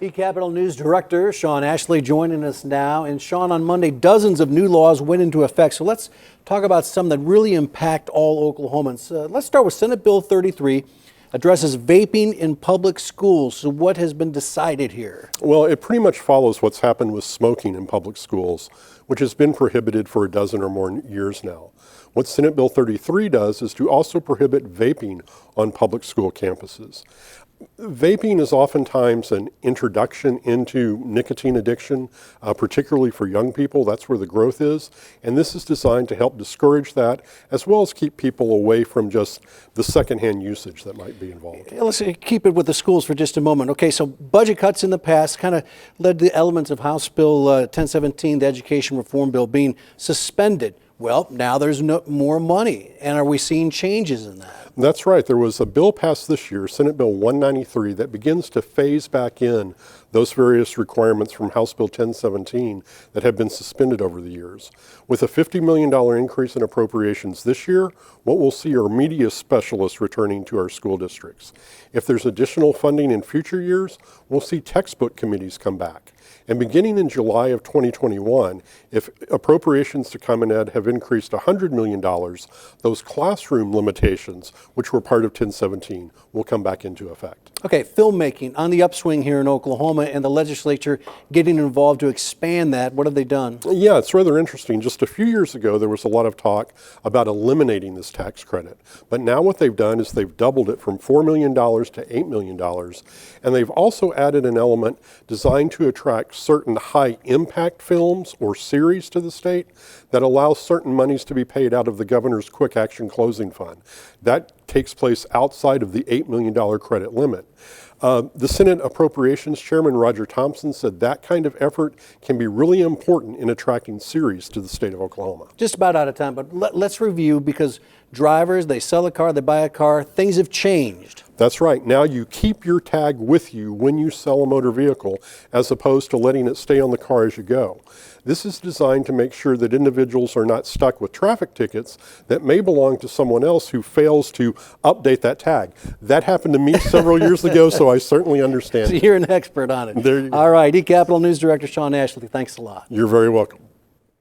eCapitol News Director Sean Ashley joining us now. And Sean, on Monday, dozens of new laws went into effect. So let's talk about some that really impact all Oklahomans. Let's start with Senate Bill 33. Addresses vaping in public schools. So what has been decided here? Well, it pretty much follows what's happened with smoking in public schools, which has been prohibited for a dozen or more years now. What Senate Bill 33 does is to also prohibit vaping on public school campuses. Vaping is oftentimes an introduction into nicotine addiction, particularly for young people. That's where the growth is. And this is designed to help discourage that, as well as keep people away from just the secondhand usage that might be involved. Let's keep it with the schools for just a moment. Okay, so budget cuts in the past kind of led to the elements of House Bill 1017, the Education Reform Bill, being suspended. Well, now there's more money. And are we seeing changes in that? That's right. There was a bill passed this year, Senate Bill 193, that begins to phase back in those various requirements from House Bill 1017 that have been suspended over the years. With a $50 million increase in appropriations this year, what we'll see are media specialists returning to our school districts. If there's additional funding in future years, we'll see textbook committees come back. And beginning in July of 2021, if appropriations to Common Ed have increased $100 million, those classroom limitations, which were part of 1017, will come back into effect. Okay, filmmaking on the upswing here in Oklahoma, and the legislature getting involved to expand that. What have they done? Yeah, it's rather interesting. Just a few years ago, there was a lot of talk about eliminating this tax credit. But now what they've done is they've doubled it from $4 million to $8 million. And they've also added an element designed to attract certain high-impact films or series to the state that allows certain monies to be paid out of the governor's Quick Action Closing Fund. That takes place outside of the $8 million credit limit. The Senate Appropriations Chairman Roger Thompson said that kind of effort can be really important in attracting series to the state of Oklahoma. Just about out of time, but let's review, because drivers, they sell a car, they buy a car, things have changed. That's right. Now you keep your tag with you when you sell a motor vehicle, as opposed to letting it stay on the car as you go. This is designed to make sure that individuals are not stuck with traffic tickets that may belong to someone else who fails to update that tag. That happened to me several years ago, so I certainly understand. So you're an expert on it. There you go. All right, eCapitol News Director Sean Ashley, thanks a lot. You're very welcome.